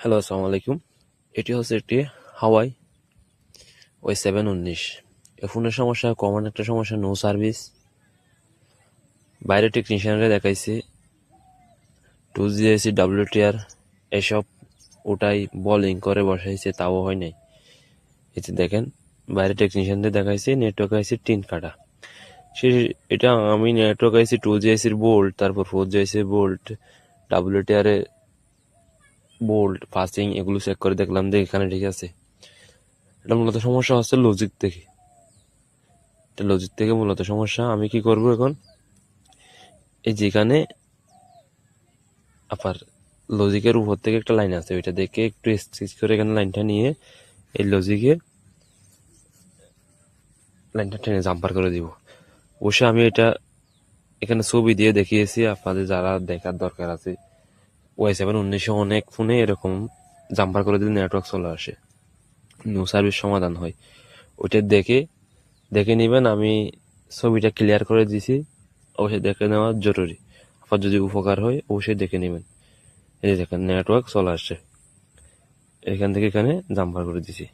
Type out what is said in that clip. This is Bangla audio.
হ্যালো, আসসালামু আলাইকুম। এটি হচ্ছে একটি হাওয়াই Y719। এই ফোনের সমস্যা, কমন একটা সমস্যা, নো সার্ভিস। বাইরে টেকনিশিয়ানরা দেখাইছে, 2GIC WTR এসব ওটাই বলিং করে বসাইছে, তাও হয় নাই। এতে দেখেন, বাইরে টেকনিশিয়ানদের দেখাইছে নেটওয়ার্ক আইসি টিন কাটা। এটা আমি নেটওয়ার্ক আইসি 2GICর বোল্ট, তারপর 4GICর বোল্ট, WTR এ বোল্ট, পাসিং এগুলো চেক করে দেখলাম যে এখানে ঠিক আছে। এটা মূলত সমস্যা হচ্ছে লজিক থেকে। লজিক থেকে মূলত সমস্যা। আমি কি করব এখন, এই যেখানে আবার লজিকের উপর থেকে একটা লাইন আছে, ওইটা দেখে একটু স্টিচ করে এখানে লাইনটা নিয়ে এই লজিকে লাইনটা টেনে জাম্পার করে দিব। অবশ্য আমি এটা এখানে ছবি দিয়ে দেখিয়েছি, আপনাদের যারা দেখার দরকার আছে। Y719 অনেক ফোনে এরকম জাম্পার করে দিলে নেটওয়ার্ক চলে আসে, নো সার্ভিস সমাধান হয়। ওইটা দেখে নেবেন। আমি ছবিটা ক্লিয়ার করে দিছি, অবশ্যই দেখে নেওয়া জরুরি। আপনার যদি উপকার হয় অবশ্যই দেখে নেবেন। এই যে দেখেন নেটওয়ার্ক চলে আসছে, এখান থেকে এখানে জাম্পার করে দিছি।